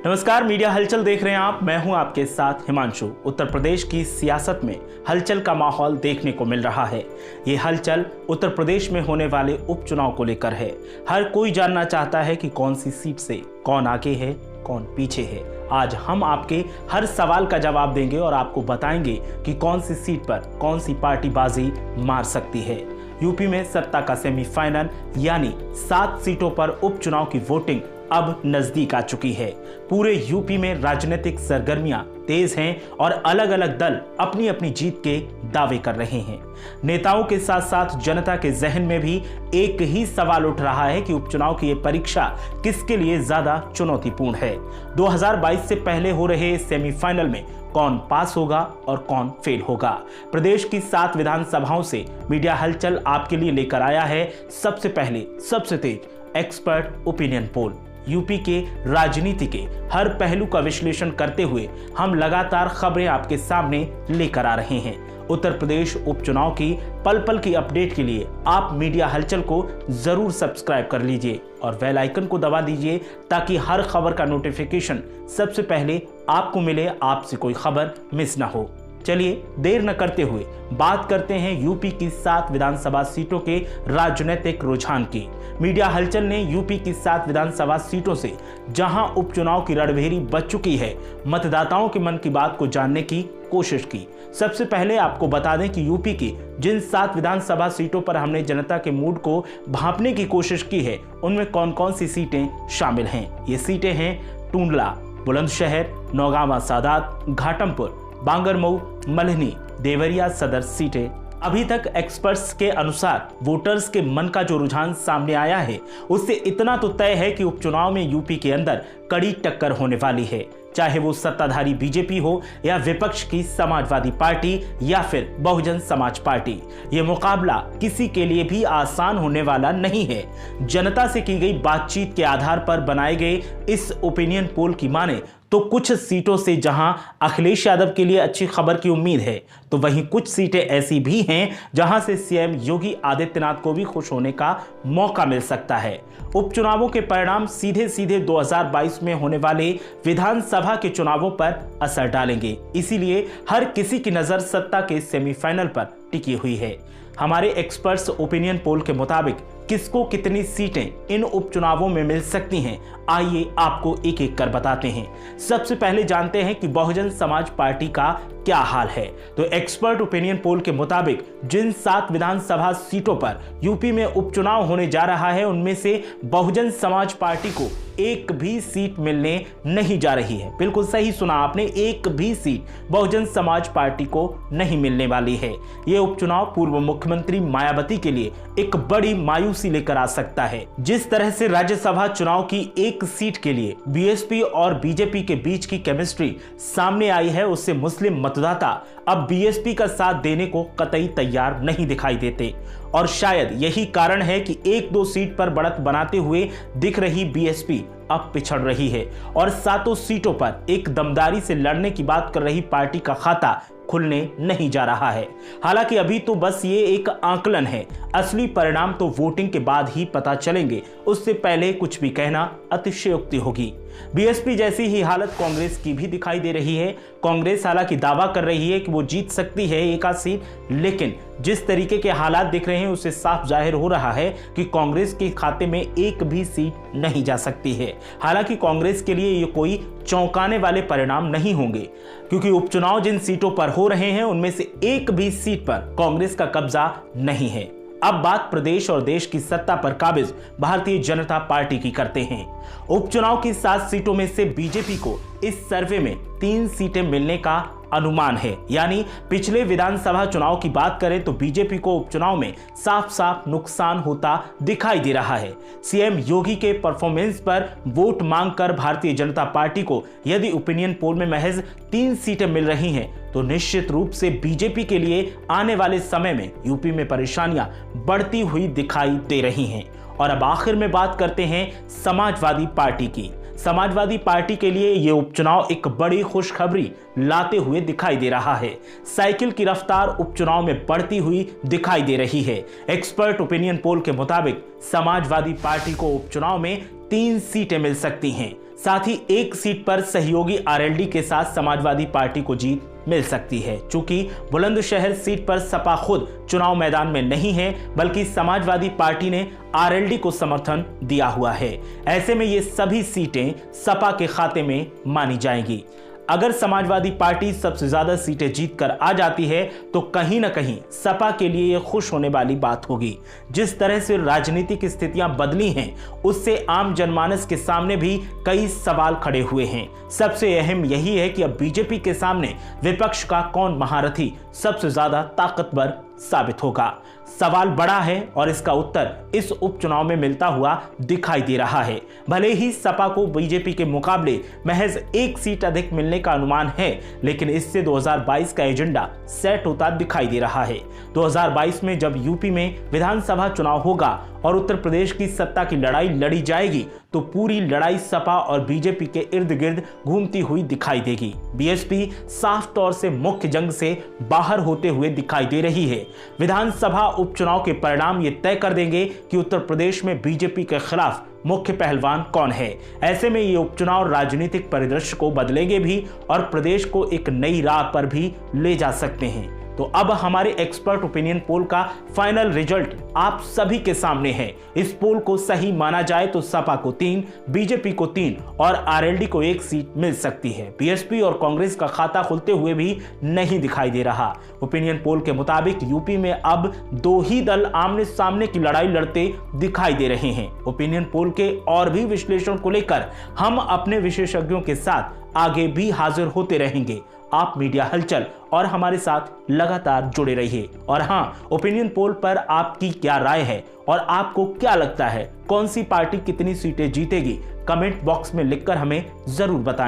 नमस्कार, मीडिया हलचल देख रहे हैं आप। मैं हूं आपके साथ हिमांशु। उत्तर प्रदेश की सियासत में हलचल का माहौल देखने को मिल रहा है। ये हलचल उत्तर प्रदेश में होने वाले उपचुनाव को लेकर है। हर कोई जानना चाहता है कि कौन सी सीट से कौन आगे है, कौन पीछे है। आज हम आपके हर सवाल का जवाब देंगे और आपको बताएंगे कि कौन सी सीट पर कौन सी पार्टी बाजी मार सकती है। यूपी में सत्ता का सेमीफाइनल यानी 7 सीटों पर उपचुनाव की वोटिंग अब नजदीक आ चुकी है। पूरे यूपी में राजनीतिक सरगर्मियां तेज हैं और अलग अलग दल अपनी अपनी जीत के दावे कर रहे हैं। नेताओं के साथ साथ जनता के जहन में भी एक ही सवाल उठ रहा है कि उपचुनाव की ये परीक्षा किसके लिए ज्यादा चुनौतीपूर्ण है। 2022 से पहले हो रहे सेमीफाइनल में कौन पास होगा और कौन फेल होगा। प्रदेश की 7 विधानसभाओं से मीडिया हलचल आपके लिए लेकर आया है सबसे पहले सबसे तेज एक्सपर्ट ओपिनियन पोल। यूपी के राजनीति के हर पहलू का विश्लेषण करते हुए हम लगातार खबरें आपके सामने लेकर आ रहे हैं। उत्तर प्रदेश उपचुनाव की पल पल की अपडेट के लिए आप मीडिया हलचल को जरूर सब्सक्राइब कर लीजिए और बेल आइकन को दबा दीजिए ताकि हर खबर का नोटिफिकेशन सबसे पहले आपको मिले, आपसे कोई खबर मिस ना हो। चलिए देर न करते हुए बात करते हैं यूपी की 7 विधानसभा सीटों के राजनीतिक रुझान की। मीडिया हलचल ने यूपी की 7 विधानसभा सीटों से जहां उपचुनाव की रणभेरी बज चुकी है, मतदाताओं के मन की बात को जानने की कोशिश की। सबसे पहले आपको बता दें कि यूपी की जिन 7 विधानसभा सीटों पर हमने जनता के मूड को भांपने की कोशिश की है, उनमें कौन कौन सी सीटें शामिल हैं। ये सीटें हैं टूंडला, बुलंदशहर, नौगांवा सादात, घाटमपुर, बांगरमऊ, मल्हनी, देवरिया सदर सीटें। अभी तक एक्सपर्ट्स के अनुसार वोटर्स के मन का जो रुझान सामने आया है, उससे इतना तो तय है कि उपचुनाव में यूपी के अंदर कड़ी टक्कर होने वाली है। चाहे वो सत्ताधारी बीजेपी हो या विपक्ष की समाजवादी पार्टी या फिर बहुजन समाज पार्टी, ये मुकाबला किसी के लिए भी आसान होने वाला नहीं है। जनता से की गई बातचीत के आधार पर बनाए गए इस ओपिनियन पोल की माने तो कुछ सीटों से जहां अखिलेश यादव के लिए अच्छी खबर की उम्मीद है, तो वहीं कुछ सीटें ऐसी भी हैं जहां से सीएम योगी आदित्यनाथ को भी खुश होने का मौका मिल सकता है। उपचुनावों के परिणाम सीधे सीधे 2022 में होने वाले विधानसभा के चुनावों पर असर डालेंगे। इसीलिए हर किसी की नजर सत्ता के सेमीफाइनल पर टिकी हुई है। हमारे एक्सपर्ट्स ओपिनियन पोल के मुताबिक किसको कितनी सीटें इन उपचुनावों में मिल सकती हैं, आइए आपको एक एक कर बताते हैं। सबसे पहले जानते हैं कि बहुजन समाज पार्टी का क्या हाल है। तो एक्सपर्ट ओपिनियन पोल के मुताबिक जिन 7 विधानसभा सीटों पर यूपी में उपचुनाव होने जा रहा है, उनमें से बहुजन समाज पार्टी को एक भी सीट मिलने नहीं जा रही है। बिल्कुल सही सुना आपने, एक भी सीट बहुजन समाज पार्टी को नहीं मिलने वाली है। यह उपचुनाव पूर्व मुख्यमंत्री मायावती के लिए एक बड़ी मायूसी लेकर आ सकता है। जिस तरह से राज्यसभा चुनाव की एक सीट के लिए बीएसपी और बीजेपी के बीच की केमिस्ट्री सामने आई है, उससे मुस्लिम मतदाता अब बीएसपी का साथ देने को कतई तैयार नहीं दिखाई देते। और शायद यही कारण है कि 1-2 सीट पर बढ़त बनाते हुए दिख रही बीएसपी अब पिछड़ रही है और 7 सीटों पर एक दमदारी से लड़ने की बात कर रही पार्टी का खाता खुलने नहीं जा रहा है। हालांकि अभी तो बस ये एक आकलन है, असली परिणाम तो वोटिंग के बाद ही पता चलेंगे। उससे पहले कुछ भी कहना अतिशयोक्ति होगी। बीएसपी जैसी ही हालत कांग्रेस की भी दिखाई दे रही है। कांग्रेस हालांकि दावा कर रही है कि वो जीत सकती है एक आध सीट, लेकिन जिस तरीके के हालात दिख रहे हैं उससे साफ जाहिर हो रहा है कि कांग्रेस के खाते में एक भी सीट नहीं जा सकती है। हालांकि कांग्रेस के लिए ये कोई चौंकाने वाले परिणाम नहीं होंगे, क्योंकि उपचुनाव जिन सीटों पर हो रहे हैं उनमें से एक भी सीट पर कांग्रेस का कब्जा नहीं है। अब बात प्रदेश और देश की सत्ता पर काबिज भारतीय जनता पार्टी की करते हैं। उपचुनाव की 7 सीटों में से बीजेपी को इस सर्वे में 3 सीटें मिलने का अनुमान है। यानी पिछले विधानसभा चुनाव की बात करें तो बीजेपी को उपचुनाव में साफ साफ नुकसान होता दिखाई दे रहा है। सीएम योगी के परफॉर्मेंस पर वोट मांगकर भारतीय जनता पार्टी को यदि ओपिनियन पोल में महज 3 सीटें मिल रही हैं, तो निश्चित रूप से बीजेपी के लिए आने वाले समय में यूपी में परेशानियां बढ़ती हुई दिखाई दे रही हैं। और अब आखिर में बात करते हैं समाजवादी पार्टी की। समाजवादी पार्टी के लिए ये उपचुनाव एक बड़ी खुशखबरी लाते हुए दिखाई दे रहा है। साइकिल की रफ्तार उपचुनाव में बढ़ती हुई दिखाई दे रही है। एक्सपर्ट ओपिनियन पोल के मुताबिक समाजवादी पार्टी को उपचुनाव में 3 सीटें मिल सकती हैं। साथ ही एक सीट पर सहयोगी आरएलडी के साथ समाजवादी पार्टी को जीत मिल सकती है। चूंकि बुलंदशहर सीट पर सपा खुद चुनाव मैदान में नहीं है, बल्कि समाजवादी पार्टी ने आरएलडी को समर्थन दिया हुआ है। ऐसे में ये सभी सीटें सपा के खाते में मानी जाएंगी। अगर समाजवादी पार्टी सबसे ज्यादा सीटें जीतकर आ जाती है तो कहीं ना कहीं सपा के लिए यह खुश होने वाली बात होगी। जिस तरह से राजनीतिक स्थितियां बदली हैं, उससे आम जनमानस के सामने भी कई सवाल खड़े हुए हैं। सबसे अहम यही है कि अब बीजेपी के सामने विपक्ष का कौन महारथी सबसे ज्यादा ताकतवर साबित होगा। सवाल बड़ा है और इसका उत्तर इस उपचुनाव में मिलता हुआ दिखाई दे रहा है। भले ही सपा को बीजेपी के मुकाबले महज एक सीट अधिक मिलने का अनुमान है, लेकिन इससे 2022 का एजेंडा सेट होता दिखाई दे रहा है। 2022 में जब यूपी में विधानसभा चुनाव होगा और उत्तर प्रदेश की सत्ता की लड़ाई लड़ी जाएगी, तो पूरी लड़ाई सपा और बीजेपी के इर्द गिर्द घूमती हुई दिखाई देगी। बीएसपी साफ तौर से मुख्य जंग से बाहर होते हुए दिखाई दे रही है। विधानसभा उपचुनाव के परिणाम ये तय कर देंगे कि उत्तर प्रदेश में बीजेपी के खिलाफ मुख्य पहलवान कौन है। ऐसे में ये उपचुनाव राजनीतिक परिदृश्य को बदलेंगे भी और प्रदेश को एक नई राह पर भी ले जा सकते हैं। तो अब हमारे एक्सपर्ट ओपिनियन पोल का फाइनल रिजल्ट आप सभी के सामने है। इस पोल को सही माना जाए तो सपा को 3, बीजेपी को 3 और आरएलडी को 1 सीट मिल सकती है। बीएसपी और कांग्रेस का खाता खुलते हुए भी नहीं दिखाई दे रहा। ओपिनियन पोल के मुताबिक यूपी में अब 2 ही दल आमने सामने की लड़ाई लड़ते दिखाई दे रहे हैं। ओपिनियन पोल के और भी विश्लेषण को लेकर हम अपने विशेषज्ञों के साथ आगे भी हाजिर होते रहेंगे। आप मीडिया हलचल और हमारे साथ लगातार जुड़े रहिए। और हाँ, ओपिनियन पोल पर आपकी क्या राय है और आपको क्या लगता है कौन सी पार्टी कितनी सीटें जीतेगी, कमेंट बॉक्स में लिखकर हमें जरूर बताएं।